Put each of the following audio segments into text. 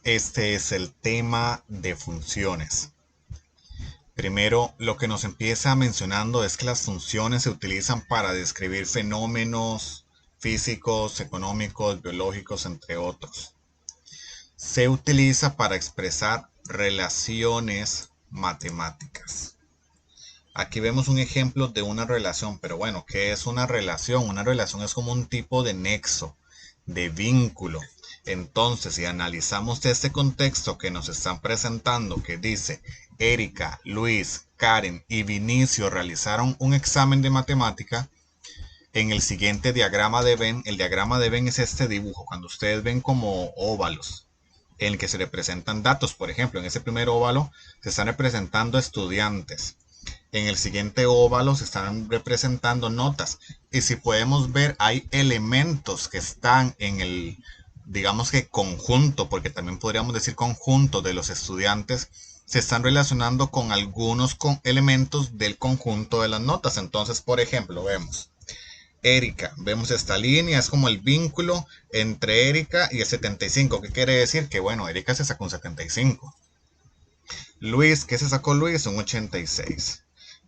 Este es el tema de funciones. Primero, lo que nos empieza mencionando es que las funciones se utilizan para describir fenómenos físicos, económicos, biológicos, entre otros. Se utiliza para expresar relaciones matemáticas. Aquí vemos un ejemplo de una relación, pero bueno, ¿qué es una relación? Una relación es como un tipo de nexo, de vínculo. Entonces, si analizamos este contexto que nos están presentando, que dice Erika, Luis, Karen y Vinicio realizaron un examen de matemática, en el siguiente diagrama de Venn, el diagrama de Venn es este dibujo, cuando ustedes ven como óvalos, en el que se representan datos. Por ejemplo, en ese primer óvalo se están representando estudiantes. En el siguiente óvalo se están representando notas. Y si podemos ver, hay elementos que están en el, digamos que conjunto, porque también podríamos decir conjunto de los estudiantes, se están relacionando con algunos elementos del conjunto de las notas. Entonces, por ejemplo, vemos Erika, vemos esta línea, es como el vínculo entre Erika y el 75. ¿Qué quiere decir? Que bueno, Erika se sacó un 75. Luis, ¿qué se sacó Luis? Un 86.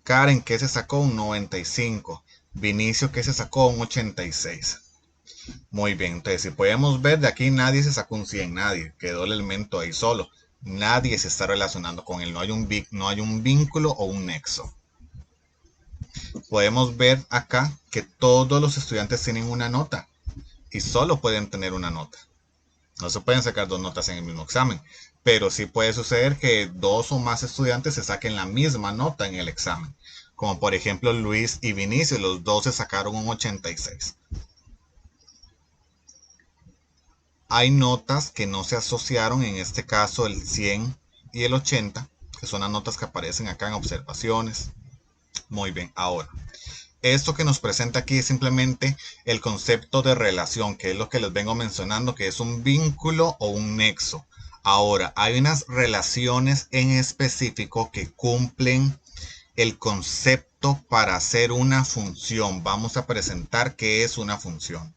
Karen, ¿qué se sacó? Un 95. Vinicio, ¿qué se sacó? Un 86. Muy bien, entonces si podemos ver, de aquí nadie se sacó un 100, nadie. Quedó el elemento ahí solo. Nadie se está relacionando con él, no hay un vínculo o un nexo. Podemos ver acá que todos los estudiantes tienen una nota y solo pueden tener una nota. No se pueden sacar dos notas en el mismo examen, pero sí puede suceder que dos o más estudiantes se saquen la misma nota en el examen. Como por ejemplo Luis y Vinicio, los dos se sacaron un 86. Hay notas que no se asociaron, en este caso el 100 y el 80, que son las notas que aparecen acá en observaciones. Muy bien, ahora, esto que nos presenta aquí es simplemente el concepto de relación, que es lo que les vengo mencionando, que es un vínculo o un nexo. Ahora, hay unas relaciones en específico que cumplen el concepto para hacer una función. Vamos a presentar qué es una función.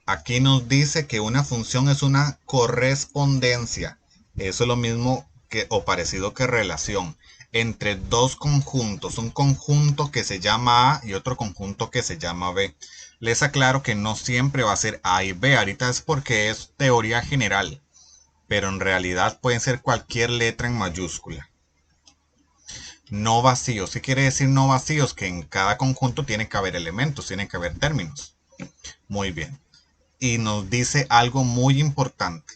Aquí nos dice que una función es una correspondencia. Eso es lo mismo que o parecido que relación entre dos conjuntos, un conjunto que se llama A y otro conjunto que se llama B. Les aclaro que no siempre va a ser A y B, ahorita es porque es teoría general, pero en realidad pueden ser cualquier letra en mayúscula. No vacíos, ¿qué quiere decir no vacíos? Que en cada conjunto tiene que haber elementos, tiene que haber términos. Muy bien. Y nos dice algo muy importante,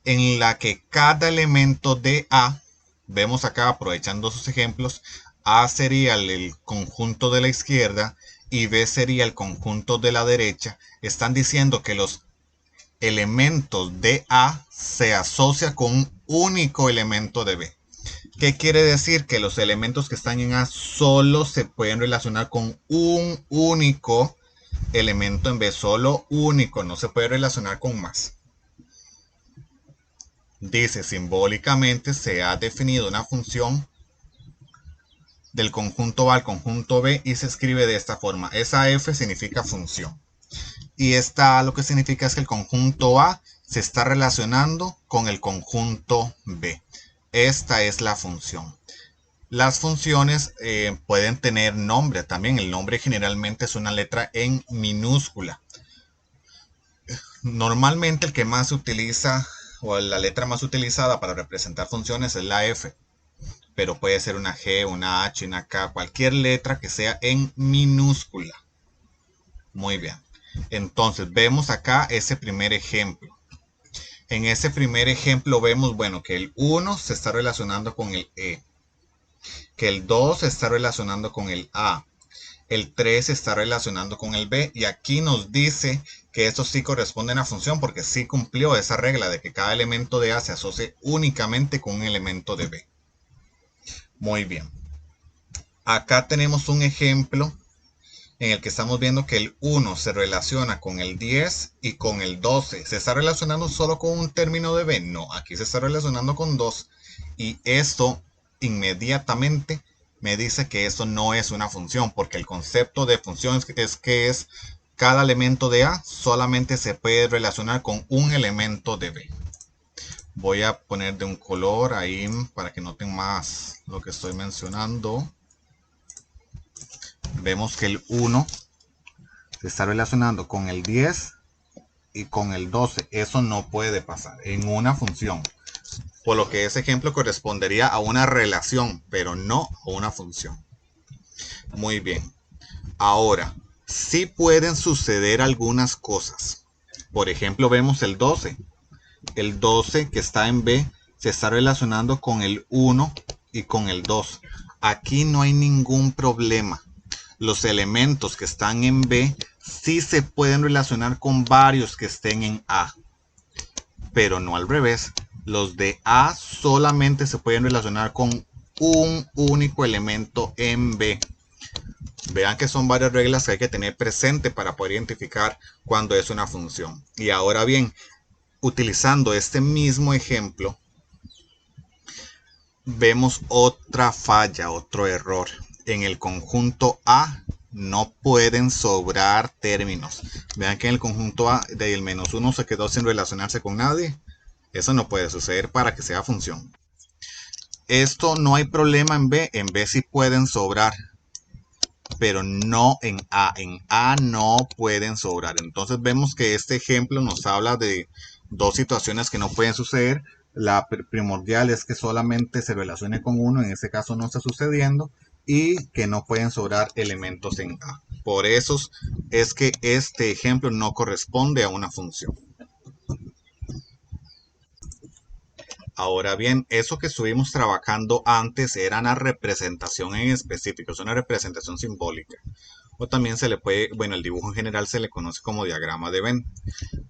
en la que cada elemento de A, vemos acá aprovechando sus ejemplos, A sería el conjunto de la izquierda y B sería el conjunto de la derecha. Están diciendo que los elementos de A se asocian con un único elemento de B. ¿Qué quiere decir? Que los elementos que están en A solo se pueden relacionar con un único elemento en B, solo único, no se puede relacionar con más. Dice, simbólicamente se ha definido una función del conjunto A al conjunto B y se escribe de esta forma. Esa F significa función. Y esta A lo que significa es que el conjunto A se está relacionando con el conjunto B. Esta es la función. Las funciones pueden tener nombre también. El nombre generalmente es una letra en minúscula. Normalmente el que más se utiliza o la letra más utilizada para representar funciones es la F, pero puede ser una G, una H, una K, cualquier letra que sea en minúscula. Muy bien. Entonces vemos acá ese primer ejemplo. En ese primer ejemplo vemos, bueno, que el 1 se está relacionando con el E, que el 2 se está relacionando con el A, el 3 se está relacionando con el B y aquí nos dice que esto sí corresponde a una función porque sí cumplió esa regla de que cada elemento de A se asocie únicamente con un elemento de B. Muy bien. Acá tenemos un ejemplo en el que estamos viendo que el 1 se relaciona con el 10 y con el 12. ¿Se está relacionando solo con un término de B? No, aquí se está relacionando con 2. Y esto inmediatamente me dice que eso no es una función, porque el concepto de función es que cada elemento de A solamente se puede relacionar con un elemento de B. Voy a poner de un color ahí para que noten más lo que estoy mencionando. Vemos que el 1 se está relacionando con el 10 y con el 12. Eso no puede pasar en una función. Por lo que ese ejemplo correspondería a una relación, pero no a una función. Muy bien. Ahora, sí pueden suceder algunas cosas. Por ejemplo, vemos el 12. El 12 que está en B se está relacionando con el 1 y con el 2. Aquí no hay ningún problema. Los elementos que están en B sí se pueden relacionar con varios que estén en A, pero no al revés. Los de A solamente se pueden relacionar con un único elemento en B. Vean que son varias reglas que hay que tener presente para poder identificar cuando es una función. Y ahora bien, utilizando este mismo ejemplo, vemos otra falla, otro error. En el conjunto A no pueden sobrar términos. Vean que en el conjunto A del menos 1 se quedó sin relacionarse con nadie. Eso no puede suceder para que sea función. Esto no hay problema en B. En B sí pueden sobrar, pero no en A. En A no pueden sobrar. Entonces vemos que este ejemplo nos habla de dos situaciones que no pueden suceder. La primordial es que solamente se relacione con uno, en este caso no está sucediendo, y que no pueden sobrar elementos en A. Por eso es que este ejemplo no corresponde a una función. Ahora bien, eso que estuvimos trabajando antes era una representación en específico, es una representación simbólica. O también se le puede, bueno, el dibujo en general se le conoce como diagrama de Venn.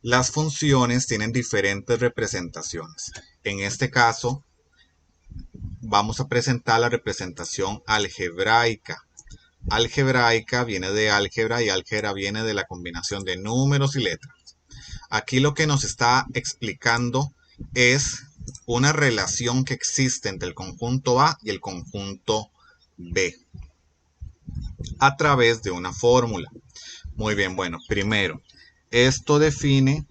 Las funciones tienen diferentes representaciones. En este caso, vamos a presentar la representación algebraica. Algebraica viene de álgebra y álgebra viene de la combinación de números y letras. Aquí lo que nos está explicando es una relación que existe entre el conjunto A y el conjunto B a través de una fórmula. Muy bien, bueno, primero, esto define,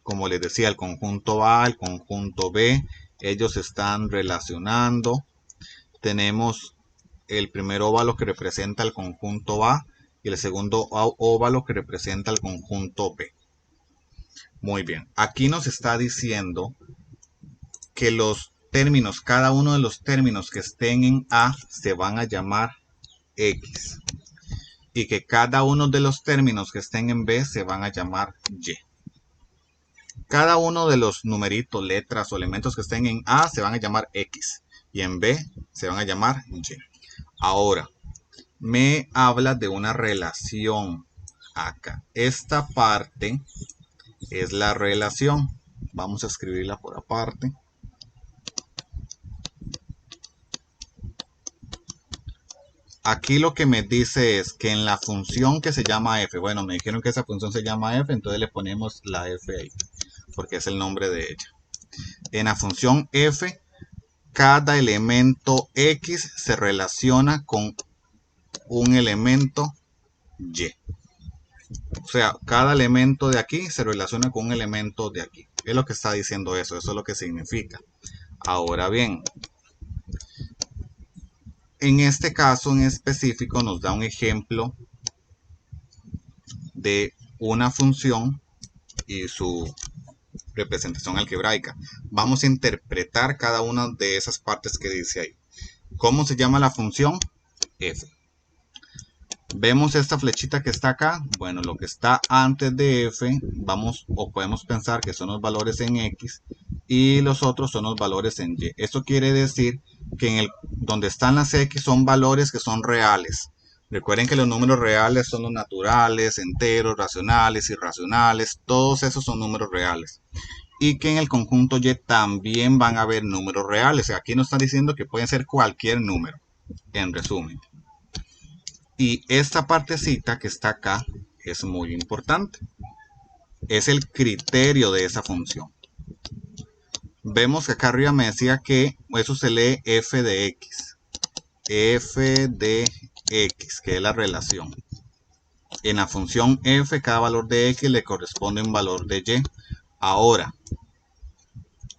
como les decía, el conjunto A, el conjunto B, ellos se están relacionando. Tenemos el primer óvalo que representa el conjunto A y el segundo óvalo que representa el conjunto B. Muy bien, aquí nos está diciendo que los términos, cada uno de los términos que estén en A se van a llamar X y que cada uno de los términos que estén en B se van a llamar Y. Cada uno de los numeritos, letras o elementos que estén en A se van a llamar X y en B se van a llamar Y. Ahora, me habla de una relación acá. Esta parte es la relación. Vamos a escribirla por aparte. Aquí lo que me dice es que en la función que se llama f, bueno, me dijeron que esa función se llama f, entonces le ponemos la f ahí, porque es el nombre de ella. En la función f, cada elemento x se relaciona con un elemento y. O sea, cada elemento de aquí se relaciona con un elemento de aquí. Es lo que está diciendo eso es lo que significa. Ahora bien, en este caso en específico nos da un ejemplo de una función y su representación algebraica. Vamos a interpretar cada una de esas partes que dice ahí. ¿Cómo se llama la función? F. Vemos esta flechita que está acá. Bueno, lo que está antes de f, vamos o podemos pensar que son los valores en x y los otros son los valores en y. Esto quiere decir que en el donde están las x son valores que son reales. Recuerden que los números reales son los naturales, enteros, racionales, irracionales. Todos esos son números reales. Y que en el conjunto y también van a haber números reales. Aquí nos están diciendo que pueden ser cualquier número, en resumen. Y esta partecita que está acá es muy importante. Es el criterio de esa función. Vemos que acá arriba me decía que eso se lee f de x. F de x, que es la relación. En la función f, cada valor de x le corresponde un valor de y. Ahora,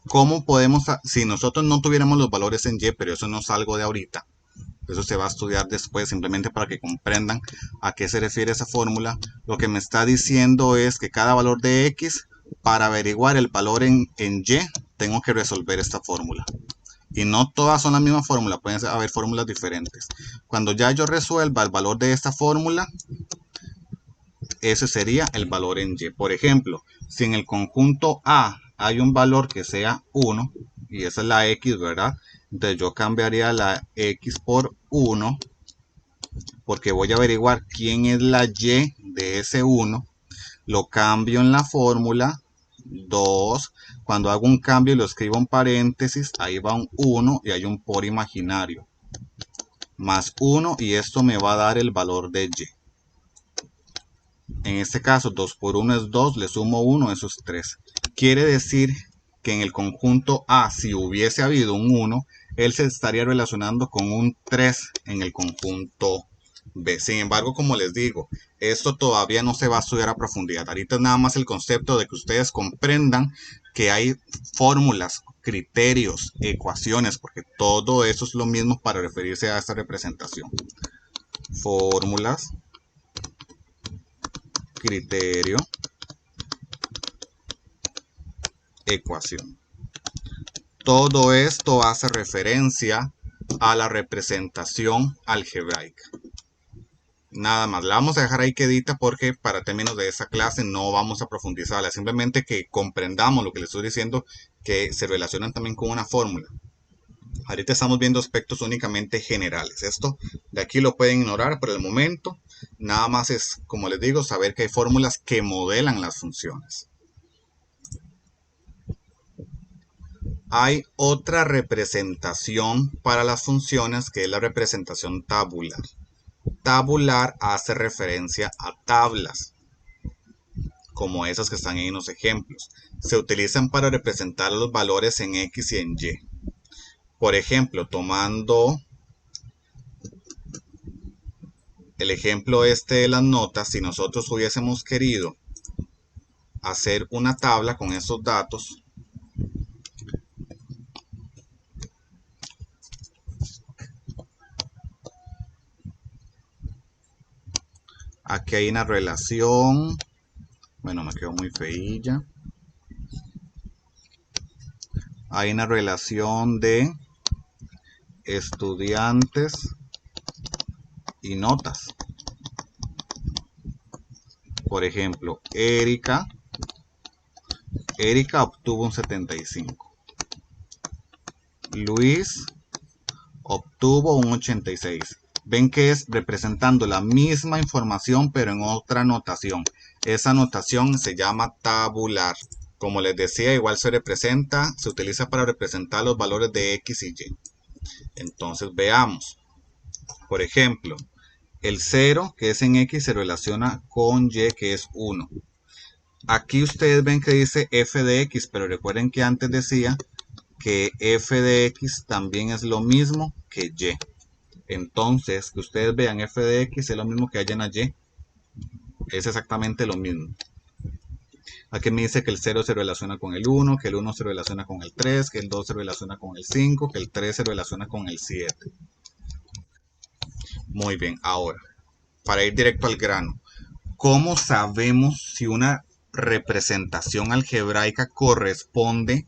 ¿Cómo podemos, si nosotros no tuviéramos los valores en Y, pero eso no es algo de ahorita, eso se va a estudiar después, simplemente para que comprendan a qué se refiere esa fórmula. Lo que me está diciendo es que cada valor de X, para averiguar el valor en Y, tengo que resolver esta fórmula. Y no todas son la misma fórmula, pueden haber fórmulas diferentes. Cuando ya yo resuelva el valor de esta fórmula, ese sería el valor en Y. Por ejemplo, si en el conjunto A hay un valor que sea 1, y esa es la X, ¿verdad? Entonces yo cambiaría la X por 1, porque voy a averiguar quién es la Y de ese 1. Lo cambio en la fórmula 2. Cuando hago un cambio y lo escribo en paréntesis, ahí va un 1 y hay un por imaginario. Más 1 y esto me va a dar el valor de Y. En este caso 2 por 1 es 2, le sumo 1, eso es 3. Quiere decir que en el conjunto A, si hubiese habido un 1, él se estaría relacionando con un 3 en el conjunto B. Sin embargo, como les digo, esto todavía no se va a estudiar a profundidad. Ahorita es nada más el concepto de que ustedes comprendan que hay fórmulas, criterios, ecuaciones, porque todo eso es lo mismo para referirse a esta representación. Fórmulas, criterio, ecuación. Todo esto hace referencia a la representación algebraica. Nada más, la vamos a dejar ahí quedita porque para términos de esa clase no vamos a profundizarla. Simplemente que comprendamos lo que les estoy diciendo, que se relacionan también con una fórmula. Ahorita estamos viendo aspectos únicamente generales. Esto de aquí lo pueden ignorar por el momento. Nada más es, como les digo, saber que hay fórmulas que modelan las funciones. Hay otra representación para las funciones que es la representación tabular. Tabular hace referencia a tablas, como esas que están ahí en los ejemplos. Se utilizan para representar los valores en X y en Y. Por ejemplo, tomando el ejemplo este de las notas, si nosotros hubiésemos querido hacer una tabla con estos datos, aquí hay una relación, bueno, me quedó muy feilla. Hay una relación de estudiantes y notas. Por ejemplo, Erika obtuvo un 75. Luis obtuvo un 86. Ven que es representando la misma información pero en otra notación. Esa notación se llama tabular. Como les decía, igual se utiliza para representar los valores de X y Y. Entonces veamos. Por ejemplo, el 0 que es en X se relaciona con Y que es 1. Aquí ustedes ven que dice f de X, pero recuerden que antes decía que f de X también es lo mismo que Y. Entonces, que ustedes vean f de X es lo mismo que hayan a Y. Es exactamente lo mismo. Aquí me dice que el 0 se relaciona con el 1, que el 1 se relaciona con el 3, que el 2 se relaciona con el 5, que el 3 se relaciona con el 7. Muy bien, ahora, para ir directo al grano, ¿cómo sabemos si una representación algebraica corresponde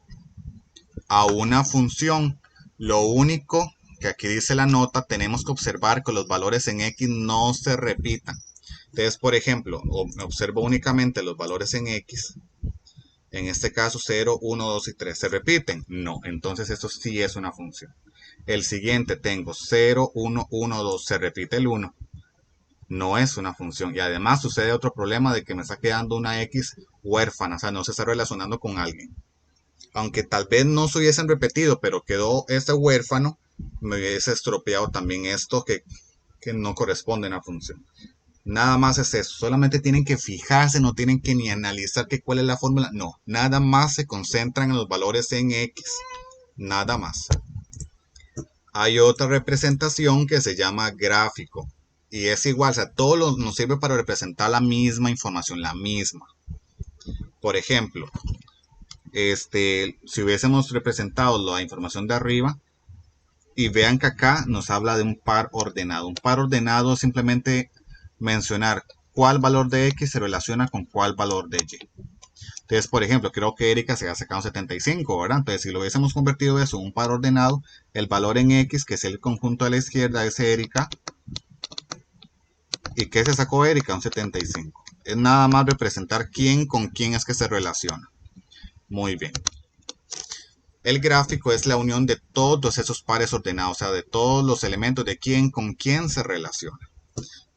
a una función? Lo único que aquí dice la nota, tenemos que observar que los valores en X no se repitan. Entonces, por ejemplo, observo únicamente los valores en X. En este caso 0, 1, 2 y 3. ¿Se repiten? No. Entonces esto sí es una función. El siguiente tengo 0, 1, 1, 2. ¿Se repite el 1? No es una función. Y además sucede otro problema de que me está quedando una X huérfana. O sea, no se está relacionando con alguien. Aunque tal vez no se hubiesen repetido, pero quedó este huérfano, me hubiese estropeado también esto que no corresponde a una función. Nada más es eso, solamente tienen que fijarse, no tienen que ni analizar cuál es la fórmula, no, nada más se concentran en los valores en X, nada más. Hay otra representación que se llama gráfico y es igual, o sea, todo nos sirve para representar la misma información, la misma. Por ejemplo, Si hubiésemos representado la información de arriba, y vean que acá nos habla de un par ordenado. Un par ordenado es simplemente mencionar cuál valor de X se relaciona con cuál valor de Y. Entonces, por ejemplo, creo que Erika se ha sacado 75, ¿verdad? Entonces, si lo hubiésemos convertido eso en un par ordenado, el valor en X, que es el conjunto de la izquierda, es Erika. ¿Y qué se sacó Erika? Un 75. Es nada más representar quién con quién es que se relaciona. Muy bien. El gráfico es la unión de todos esos pares ordenados, o sea, de todos los elementos de quién con quién se relaciona.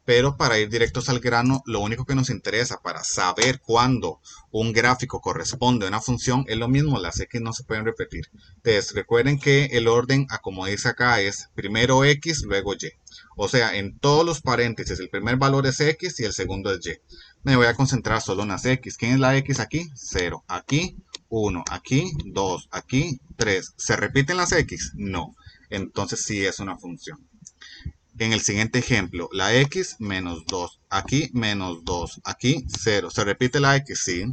Pero para ir directos al grano, lo único que nos interesa para saber cuándo un gráfico corresponde a una función es lo mismo, las x no se pueden repetir. Entonces, recuerden que el orden, como dice acá, es primero x, luego y. O sea, en todos los paréntesis, el primer valor es x y el segundo es y. Me voy a concentrar solo en las x. ¿Quién es la x aquí? 0. Aquí, 1. Aquí, 2. Aquí, 3. ¿Se repiten las x? No. Entonces sí es una función. En el siguiente ejemplo, la x menos 2, aquí menos 2, aquí 0. ¿Se repite la x? Sí.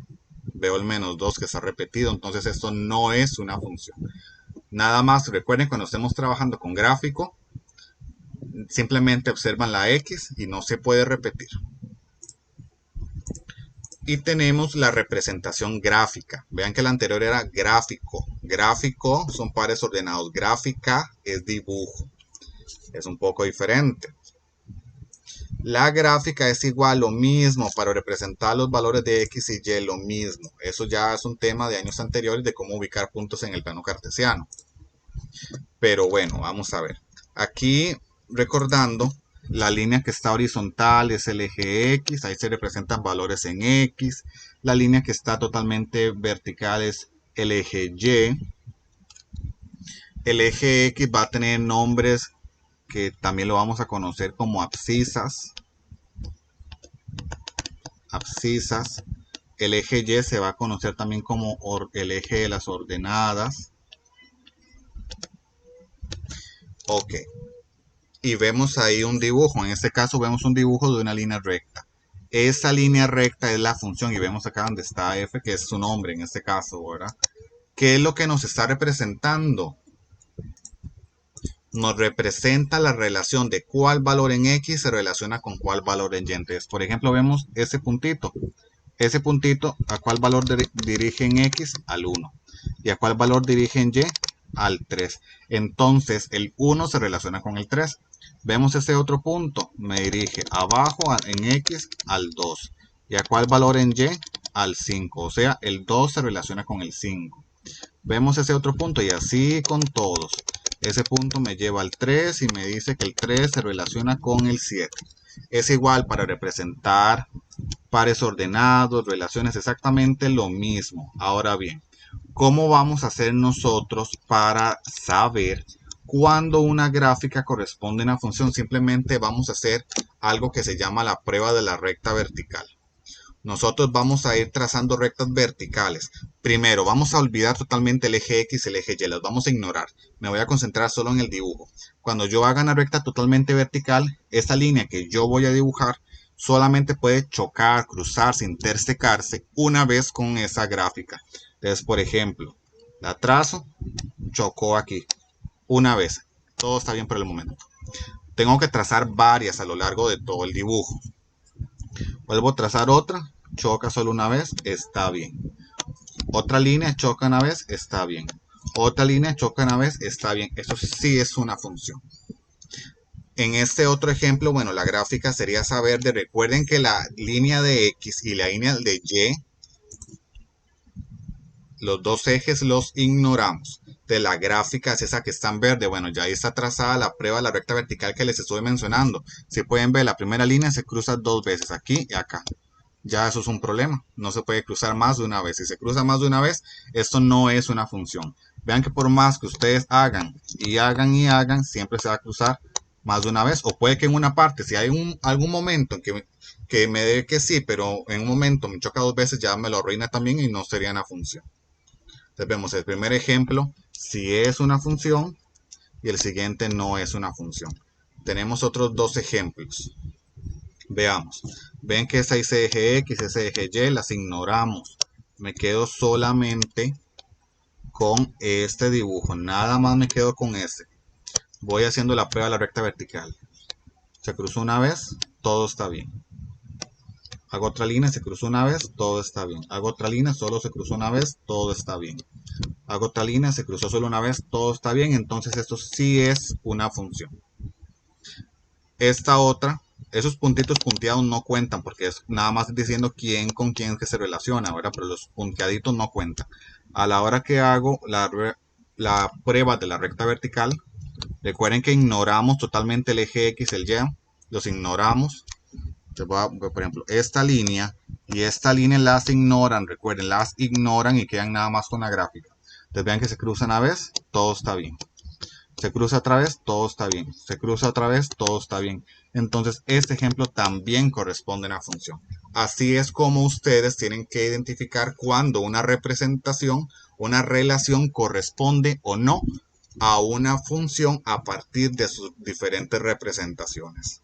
Veo el menos 2 que está repetido, entonces esto no es una función. Nada más, recuerden cuando estemos trabajando con gráfico, simplemente observan la x y no se puede repetir. Y tenemos la representación gráfica. Vean que la anterior era gráfico. Gráfico son pares ordenados. Gráfica es dibujo. Es un poco diferente. La gráfica es igual, lo mismo, para representar los valores de X y Y, lo mismo. Eso ya es un tema de años anteriores de cómo ubicar puntos en el plano cartesiano. Pero bueno, vamos a ver. Aquí, recordando, la línea que está horizontal es el eje X, ahí se representan valores en X. La línea que está totalmente vertical es el eje Y. El eje X va a tener nombres que también lo vamos a conocer como abscisas. Abscisas. El eje Y se va a conocer también como el eje de las ordenadas. Ok. Y vemos ahí un dibujo. En este caso vemos un dibujo de una línea recta. Esa línea recta es la función. Y vemos acá donde está f, que es su nombre en este caso, ¿verdad? ¿Qué es lo que nos está representando? Nos representa la relación de cuál valor en X se relaciona con cuál valor en Y. Entonces, por ejemplo, vemos ese puntito. Ese puntito, ¿a cuál valor dirige en X? Al 1. ¿Y a cuál valor dirige en Y? Al 3. Entonces, el 1 se relaciona con el 3. Vemos ese otro punto. Me dirige abajo en X al 2. ¿Y a cuál valor en Y? Al 5. O sea, el 2 se relaciona con el 5. Vemos ese otro punto y así con todos. Ese punto me lleva al 3 y me dice que el 3 se relaciona con el 7. Es igual para representar pares ordenados, relaciones, exactamente lo mismo. Ahora bien, ¿cómo vamos a hacer nosotros para saber cuándo una gráfica corresponde a una función? Simplemente vamos a hacer algo que se llama la prueba de la recta vertical. Nosotros vamos a ir trazando rectas verticales. Primero, vamos a olvidar totalmente el eje X y el eje Y, los vamos a ignorar. Me voy a concentrar solo en el dibujo. Cuando yo haga una recta totalmente vertical, esta línea que yo voy a dibujar solamente puede chocar, cruzarse, intersecarse una vez con esa gráfica. Entonces, por ejemplo, la trazo, chocó aquí, una vez. Todo está bien por el momento. Tengo que trazar varias a lo largo de todo el dibujo. Vuelvo a trazar otra, choca solo una vez, está bien. Otra línea, choca una vez, está bien. Otra línea, choca una vez, está bien. Eso sí es una función. En este otro ejemplo, bueno, la gráfica sería saber de, recuerden que la línea de X y la línea de Y, los dos ejes los ignoramos. De la gráfica es esa que está en verde. Bueno, ya ahí está trazada la prueba de la recta vertical que les estoy mencionando. Si pueden ver, la primera línea se cruza dos veces, aquí y acá. Ya eso es un problema. No se puede cruzar más de una vez. Si se cruza más de una vez, esto no es una función. Vean que por más que ustedes hagan y hagan y hagan, siempre se va a cruzar más de una vez. O puede que en una parte, si hay algún momento en que me dé que sí, pero en un momento me choca dos veces, ya me lo arruina también y no sería una función. Entonces vemos el primer ejemplo, si es una función, y el siguiente no es una función. Tenemos otros dos ejemplos. Veamos. Ven que ese eje X, ese eje Y, las ignoramos. Me quedo solamente con este dibujo. Nada más me quedo con este. Voy haciendo la prueba de la recta vertical. Se cruzó una vez, todo está bien. Hago otra línea, se cruzó una vez, todo está bien. Hago otra línea, solo se cruzó una vez, todo está bien. Hago otra línea, se cruzó solo una vez, todo está bien. Entonces esto sí es una función. Esta otra, esos puntitos punteados no cuentan porque es nada más diciendo quién con quién que se relaciona, ¿verdad? Pero los punteaditos no cuentan. A la hora que hago la prueba de la recta vertical, recuerden que ignoramos totalmente el eje X, el Y, los ignoramos. Por ejemplo, esta línea y esta línea las ignoran, recuerden, las ignoran y quedan nada más con la gráfica. Entonces vean que se cruzan una vez, todo está bien. Se cruza otra vez, todo está bien. Se cruza otra vez, todo está bien. Entonces, este ejemplo también corresponde a una función. Así es como ustedes tienen que identificar cuando una representación, una relación corresponde o no a una función a partir de sus diferentes representaciones.